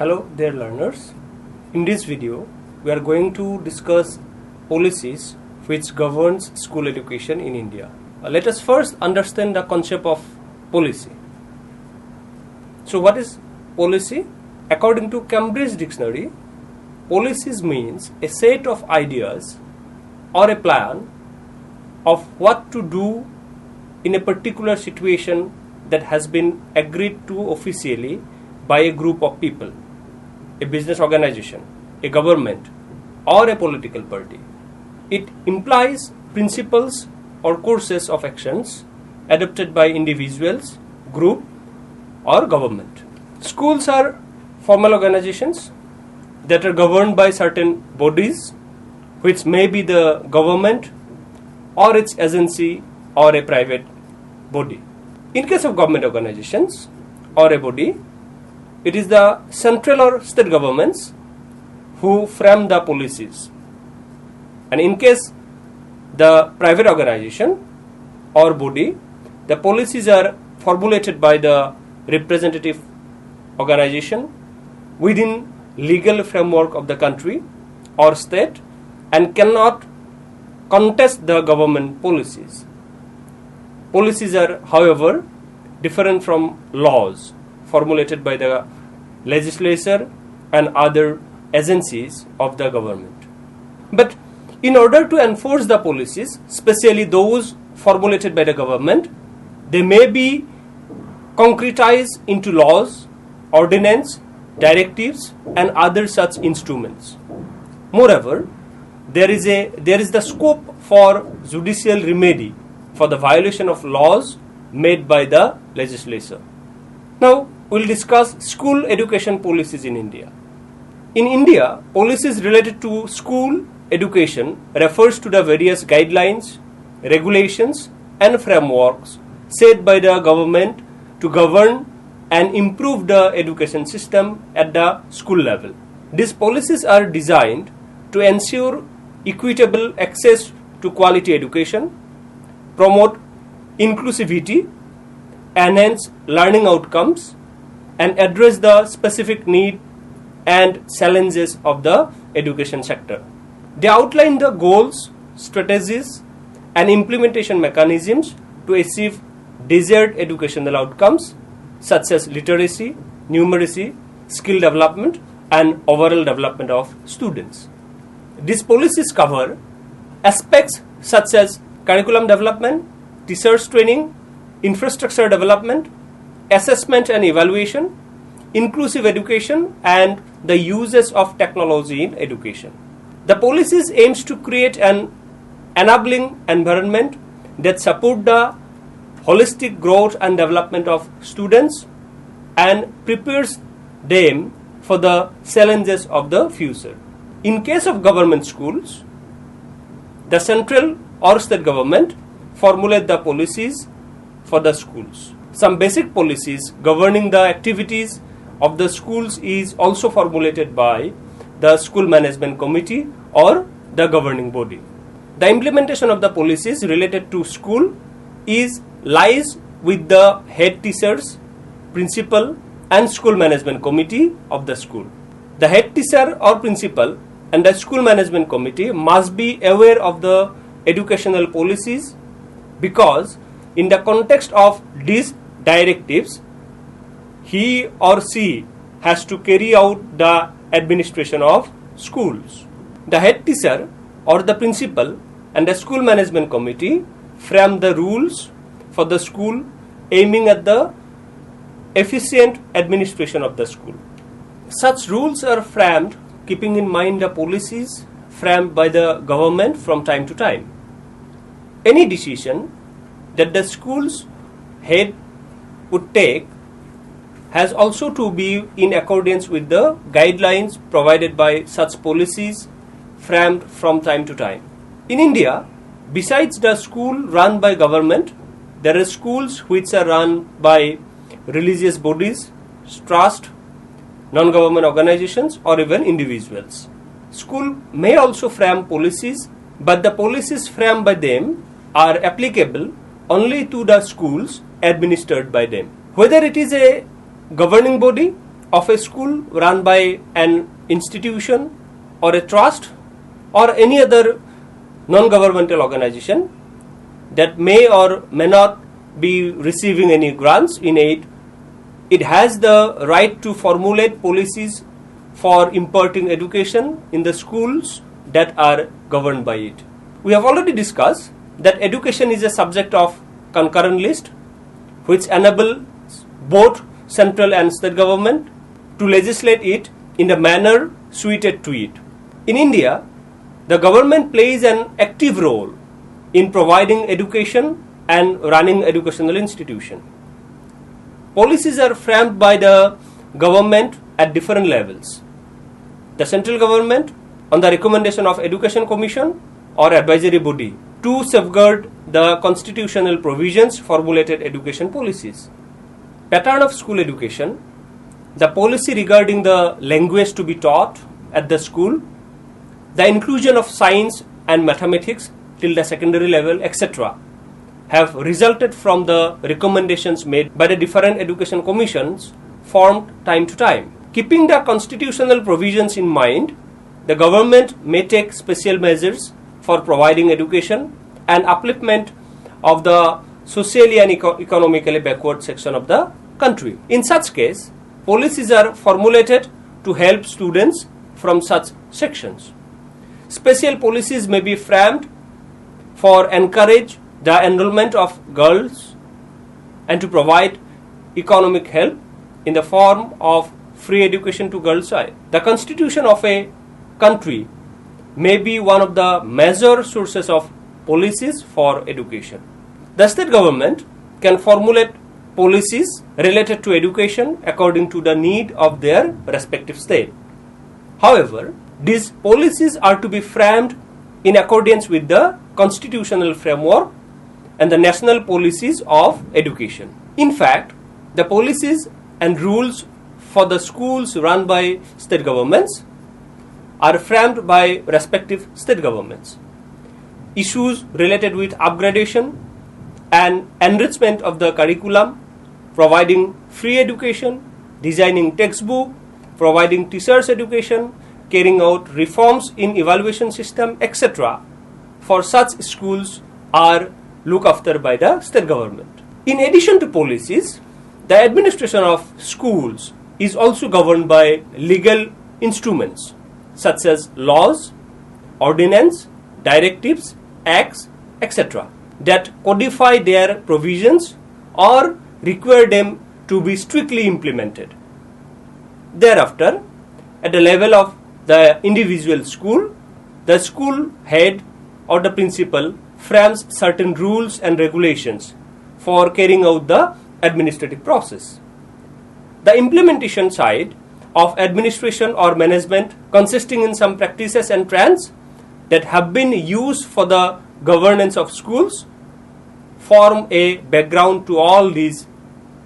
Hello dear learners. In this video we are going to discuss policies which governs school education in India. Let us first understand the concept of policy. So what is policy? According to Cambridge Dictionary, policies means a set of ideas or a plan of what to do in a particular situation that has been agreed to officially by a group of people, a business organization, a government, or a political party. It implies principles or courses of actions adopted by individuals, group, or government. Schools are formal organizations that are governed by certain bodies, which may be the government or its agency or a private body. In case of government organizations or a body, it is the central or state governments who frame the policies. And in case the private organization or body, the policies are formulated by the representative organization within legal framework of the country or state and cannot contest the government policies. Policies are, however, different from laws formulated by the legislature and other agencies of the government. But in order to enforce the policies, especially those formulated by the government, they may be concretized into laws, ordinance, directives, and other such instruments. Moreover, there is the scope for judicial remedy for the violation of laws made by the legislature. Now, we'll discuss school education policies in India. In India, policies related to school education refers to the various guidelines, regulations, and frameworks set by the government to govern and improve the education system at the school level. These policies are designed to ensure equitable access to quality education, promote inclusivity, enhance learning outcomes, and address the specific need and challenges of the education sector. They outline the goals, strategies, and implementation mechanisms to achieve desired educational outcomes such as literacy, numeracy, skill development, and overall development of students. These policies cover aspects such as curriculum development, teachers training, infrastructure development, assessment and evaluation, inclusive education, and the uses of technology in education. The policies aims to create an enabling environment that support the holistic growth and development of students and prepares them for the challenges of the future. In case of government schools, the central or state government formulate the policies for the schools. Some basic policies governing the activities of the schools is also formulated by the school management committee or the governing body. The implementation of the policies related to school lies with the head teachers, principal, and school management committee of the school. The head teacher or principal and the school management committee must be aware of the educational policies because in the context of these directives, he or she has to carry out the administration of schools. The head teacher or the principal and the school management committee frame the rules for the school aiming at the efficient administration of the school. Such rules are framed keeping in mind the policies framed by the government from time to time. Any decision that the school's head would take has also to be in accordance with the guidelines provided by such policies framed from time to time. In India, besides the school run by government, there are schools which are run by religious bodies, trust, non-government organizations, or even individuals. School may also frame policies, but the policies framed by them are applicable only to the schools administered by them. Whether it is a governing body of a school run by an institution or a trust or any other non-governmental organization that may or may not be receiving any grants in aid, it has the right to formulate policies for imparting education in the schools that are governed by it. We have already discussed that education is a subject of concurrent list which enables both central and state government to legislate it in a manner suited to it. In India, the government plays an active role in providing education and running educational institutions. Policies are framed by the government at different levels. The central government, on the recommendation of Education Commission or advisory body, to safeguard the constitutional provisions formulated education policies. Pattern of school education, the policy regarding the language to be taught at the school, the inclusion of science and mathematics till the secondary level, etc., have resulted from the recommendations made by the different education commissions formed time to time. Keeping the constitutional provisions in mind, the government may take special measures for providing education and upliftment of the socially and economically backward section of the country. In such case, policies are formulated to help students from such sections. Special policies may be framed for encourage the enrollment of girls and to provide economic help in the form of free education to girls' child. The constitution of a country may be one of the major sources of policies for education. The state government can formulate policies related to education according to the need of their respective state. However, these policies are to be framed in accordance with the constitutional framework and the national policies of education. In fact, the policies and rules for the schools run by state governments are framed by respective state governments. Issues related with upgradation and enrichment of the curriculum, providing free education, designing textbook, providing teachers education, carrying out reforms in evaluation system, etc., for such schools are looked after by the state government. In addition to policies, the administration of schools is also governed by legal instruments such as laws, ordinance, directives, acts, etc., that codify their provisions or require them to be strictly implemented. Thereafter, at the level of the individual school, the school head or the principal frames certain rules and regulations for carrying out the administrative process. The implementation side of administration or management, consisting in some practices and trends that have been used for the governance of schools, form a background to all these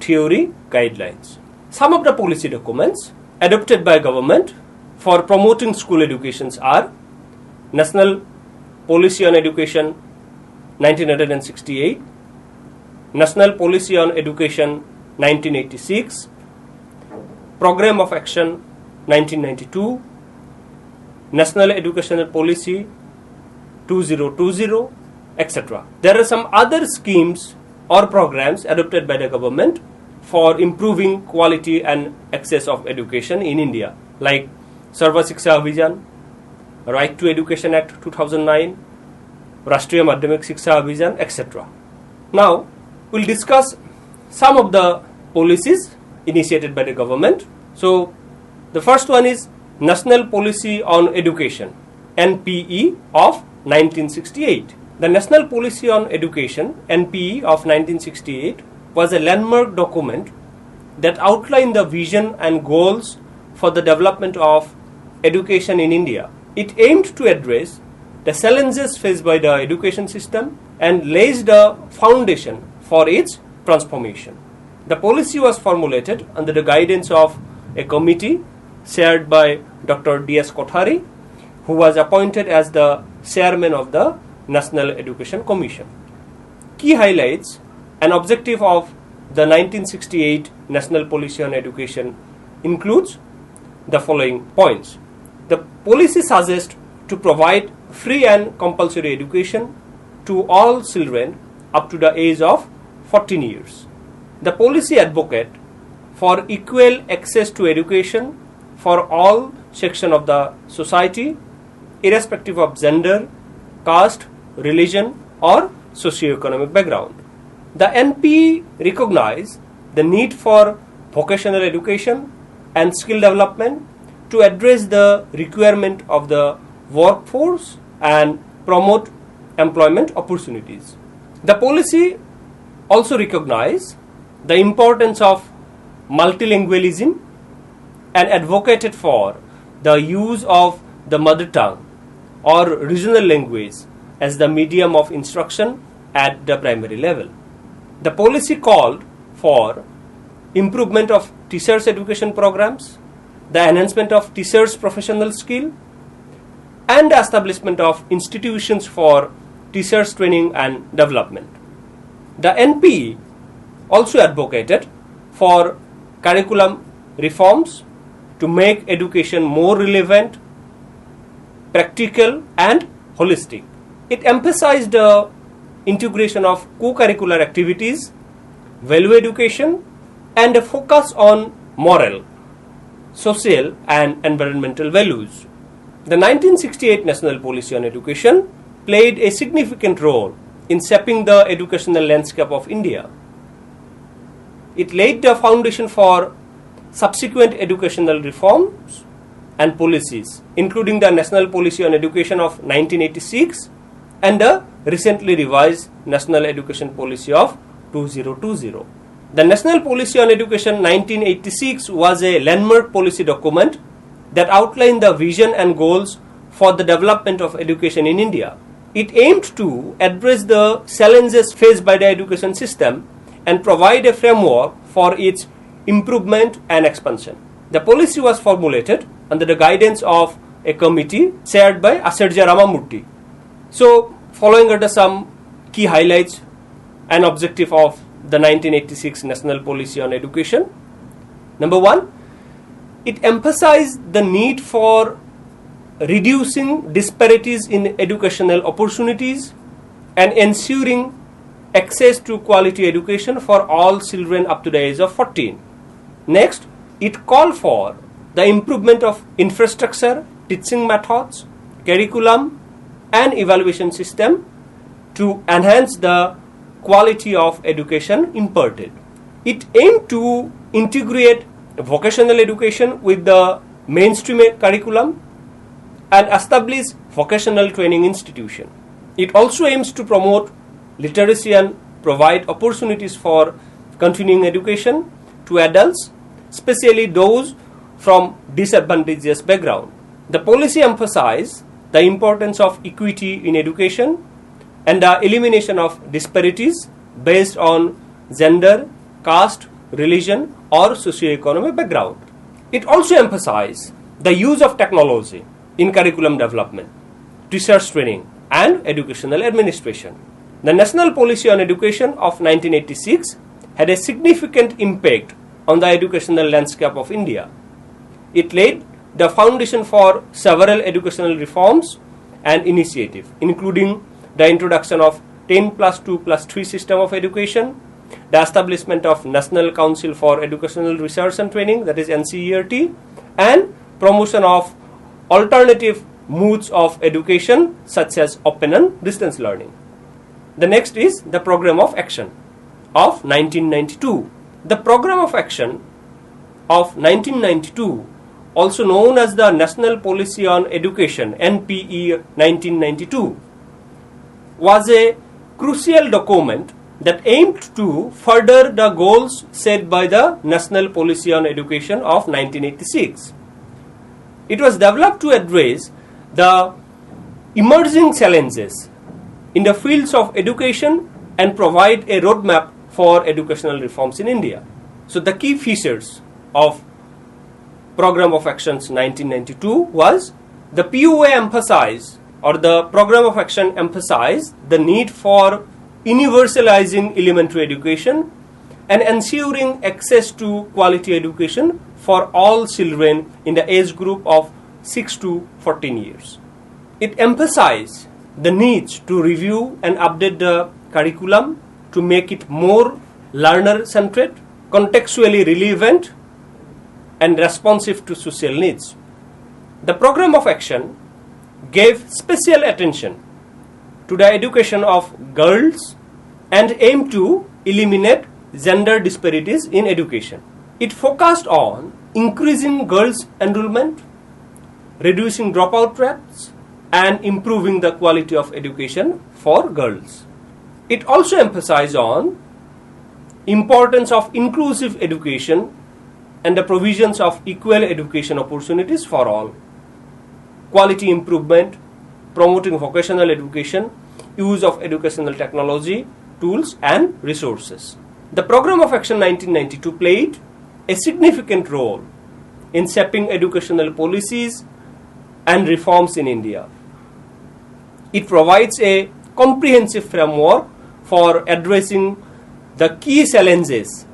theory guidelines. Some of the policy documents adopted by government for promoting school educations are National Policy on Education 1968, National Policy on Education 1986, Program of Action 1992, National Educational Policy 2020, etc. There are some other schemes or programs adopted by the government for improving quality and access of education in India, like Sarva Shiksha Abhiyan, Right to Education Act 2009, Rashtriya Madhyamik Shiksha Abhiyan, etc. Now, we'll discuss some of the policies initiated by the government. So, the first one is National Policy on Education, NPE of 1968. The National Policy on Education, NPE of 1968, was a landmark document that outlined the vision and goals for the development of education in India. It aimed to address the challenges faced by the education system and lays the foundation for its transformation. The policy was formulated under the guidance of a committee chaired by Dr. D.S. Kothari, who was appointed as the chairman of the National Education Commission. Key highlights and objective of the 1968 National Policy on Education includes the following points. The policy suggests to provide free and compulsory education to all children up to the age of 14 years. The policy advocates for equal access to education for all sections of the society, irrespective of gender, caste, religion, or socio-economic background. The NP recognizes the need for vocational education and skill development to address the requirement of the workforce and promote employment opportunities. The policy also recognizes the importance of multilingualism and advocated for the use of the mother tongue or regional language as the medium of instruction at the primary level. The policy called for improvement of teachers' education programs, the enhancement of teachers' professional skill, and the establishment of institutions for teachers' training and development. The NP also advocated for curriculum reforms to make education more relevant, practical, and holistic. It emphasized the integration of co-curricular activities, value education, and a focus on moral, social, and environmental values. The 1968 National Policy on Education played a significant role in shaping the educational landscape of India. It laid the foundation for subsequent educational reforms and policies, including the National Policy on Education of 1986 and the recently revised National Education Policy of 2020. The National Policy on Education 1986 was a landmark policy document that outlined the vision and goals for the development of education in India. It aimed to address the challenges faced by the education system and provide a framework for its improvement and expansion. The policy was formulated under the guidance of a committee chaired by Acharya Ramamurthy. So, following are the some key highlights and objective of the 1986 National Policy on Education. Number one, it emphasized the need for reducing disparities in educational opportunities and ensuring access to quality education for all children up to the age of 14. Next, it called for the improvement of infrastructure, teaching methods, curriculum, and evaluation system to enhance the quality of education imparted. It aimed to integrate vocational education with the mainstream curriculum and establish vocational training institution. It also aims to promote literacy and provide opportunities for continuing education to adults, especially those from disadvantaged background. The policy emphasized the importance of equity in education and the elimination of disparities based on gender, caste, religion, or socio-economic background. It also emphasized the use of technology in curriculum development, research training, and educational administration. The National Policy on Education of 1986 had a significant impact on the educational landscape of India. It laid the foundation for several educational reforms and initiatives, including the introduction of 10+2+3 system of education, the establishment of National Council for Educational Research and Training, that is NCERT, and promotion of alternative modes of education such as open and distance learning. The next is the Program of Action of 1992. The Program of Action of 1992, also known as the National Policy on Education NPE 1992, was a crucial document that aimed to further the goals set by the National Policy on Education of 1986. It was developed to address the emerging challenges in the fields of education and provide a roadmap for educational reforms in India. So the key features of Program of Actions 1992 was the POA emphasized, or the Program of Action emphasized, the need for universalizing elementary education and ensuring access to quality education for all children in the age group of 6 to 14 years. It emphasized the need to review and update the curriculum to make it more learner-centered, contextually relevant, and responsive to social needs. The program of action gave special attention to the education of girls and aimed to eliminate gender disparities in education. It focused on increasing girls' enrollment, reducing dropout rates, and improving the quality of education for girls. It also emphasized on importance of inclusive education and the provisions of equal education opportunities for all, quality improvement, promoting vocational education, use of educational technology, tools and resources. The Program of Action 1992 played a significant role in shaping educational policies and reforms in India. It provides a comprehensive framework for addressing the key challenges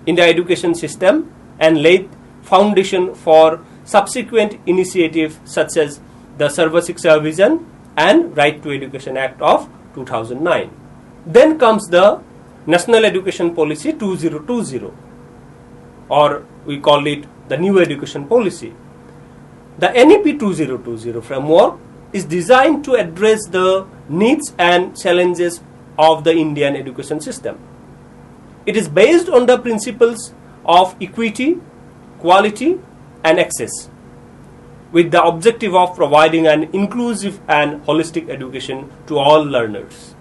in the education system and laid foundation for subsequent initiatives such as the Sarva Shiksha Abhiyan and Right to Education Act of 2009. Then comes the National Education Policy 2020, or we call it the New Education Policy. The NEP 2020 framework is designed to address the needs and challenges of the Indian education system. It is based on the principles of equity, quality and access, with the objective of providing an inclusive and holistic education to all learners.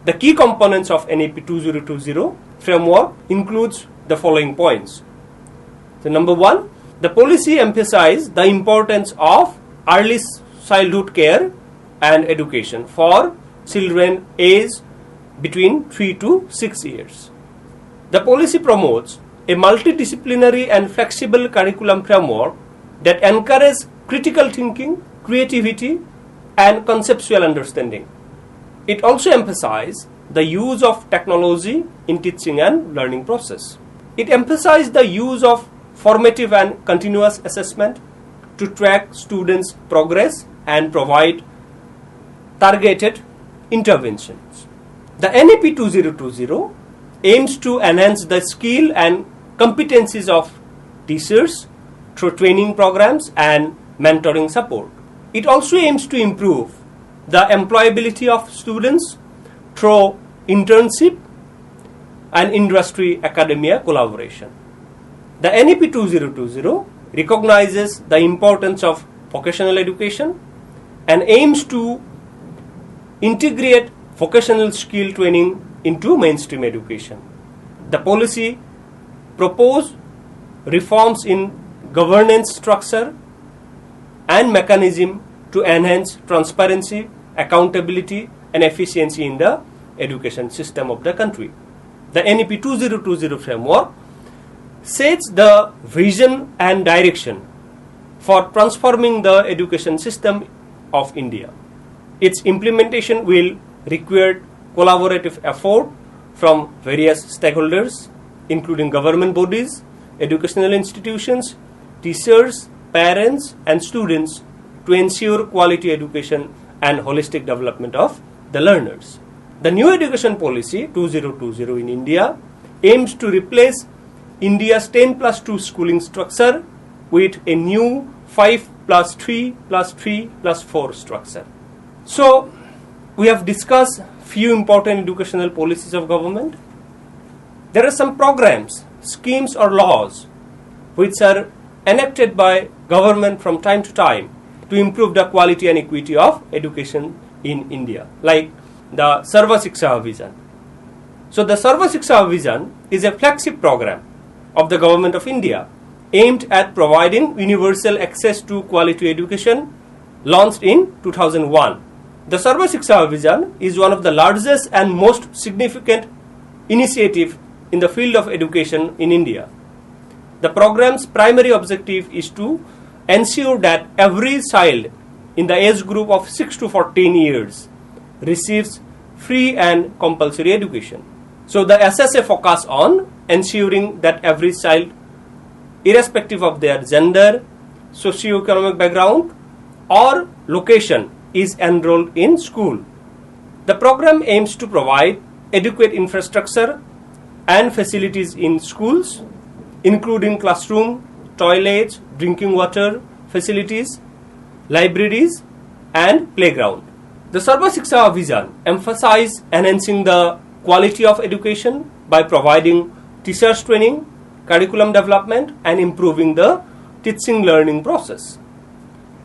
The key components of NEP 2020 framework includes the following points. So number one, the policy emphasizes the importance of early childhood care and education for children aged between 3 to 6 years. The policy promotes a multidisciplinary and flexible curriculum framework that encourages critical thinking, creativity, and conceptual understanding. It also emphasizes the use of technology in teaching and learning process. It emphasizes the use of formative and continuous assessment to track students' progress and provide targeted interventions. The NEP 2020 aims to enhance the skill and competencies of teachers through training programs and mentoring support. It also aims to improve the employability of students through internship and industry-academia collaboration. The NEP 2020 recognizes the importance of vocational education and aims to integrate vocational skill training into mainstream education. The policy proposes reforms in governance structure and mechanism to enhance transparency, accountability and efficiency in the education system of the country. The NEP 2020 framework sets the vision and direction for transforming the education system of India. Its implementation will require collaborative effort from various stakeholders, including government bodies, educational institutions, teachers, parents, and students, to ensure quality education and holistic development of the learners. The New Education Policy 2020 in India aims to replace India's 10+2 schooling structure with a new 5+3+3+4 structure. So, we have discussed few important educational policies of government. There are some programs, schemes or laws which are enacted by government from time to time to improve the quality and equity of education in India, like the Sarva Shiksha Abhiyan. So the Sarva Shiksha Abhiyan is a flagship program of the government of India aimed at providing universal access to quality education, launched in 2001. The Sarva Shiksha Abhiyan is one of the largest and most significant initiative in the field of education in India. The program's primary objective is to ensure that every child in the age group of 6 to 14 years receives free and compulsory education. So the SSA focus on ensuring that every child, irrespective of their gender, socio-economic background or location, is enrolled in school. The program aims to provide adequate infrastructure and facilities in schools, including classroom, toilets, drinking water facilities, libraries, and playground. The Sarva Shiksha Abhiyan emphasizes enhancing the quality of education by providing teachers training, curriculum development, and improving the teaching learning process.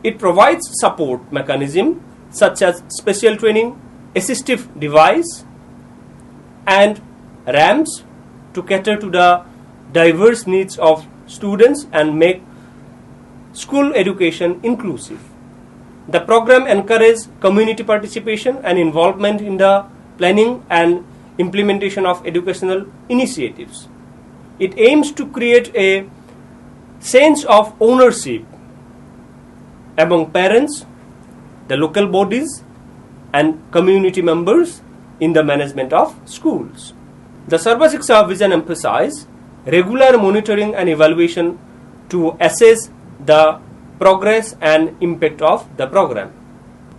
It provides support mechanism such as special training, assistive device, and ramps to cater to the diverse needs of students and make school education inclusive. The program encourages community participation and involvement in the planning and implementation of educational initiatives. It aims to create a sense of ownership among parents, the local bodies, and community members in the management of schools. The Sarva Shiksha Abhiyan emphasizes regular monitoring and evaluation to assess the progress and impact of the program.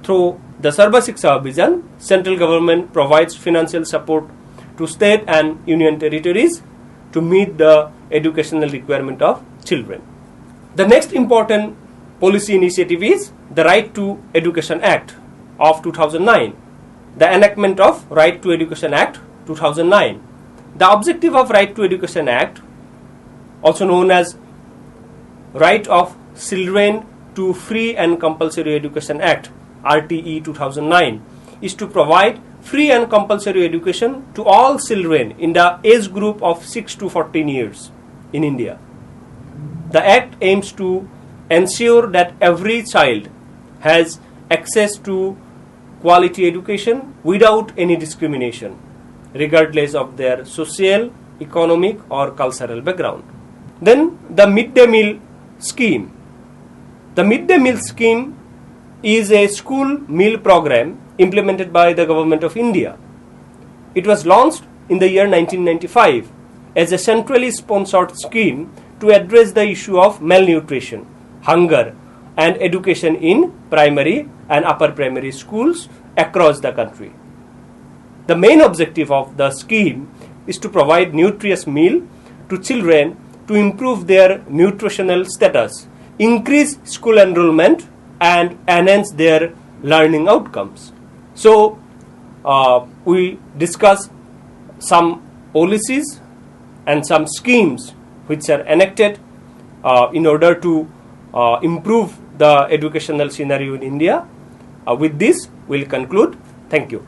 Through the Sarva Shiksha Abhiyan, central government provides financial support to state and union territories to meet the educational requirement of children. The next important policy initiative is the Right to Education Act of 2009. The enactment of Right to Education Act 2009. The objective of Right to Education Act, also known as Right of Children to Free and Compulsory Education Act RTE 2009, is to provide free and compulsory education to all children in the age group of 6 to 14 years in India. The Act aims to ensure that every child has access to quality education without any discrimination, regardless of their social, economic, or cultural background. Then the midday meal scheme. The midday meal scheme is a school meal program implemented by the government of India. It was launched in the year 1995 as a centrally sponsored scheme to address the issue of malnutrition, hunger, and education in primary and upper primary schools across the country. The main objective of the scheme is to provide nutritious meal to children to improve their nutritional status, increase school enrollment, and enhance their learning outcomes. So, we discuss some policies and some schemes which are enacted in order to improve the educational scenario in India. With this, we'll conclude. Thank you.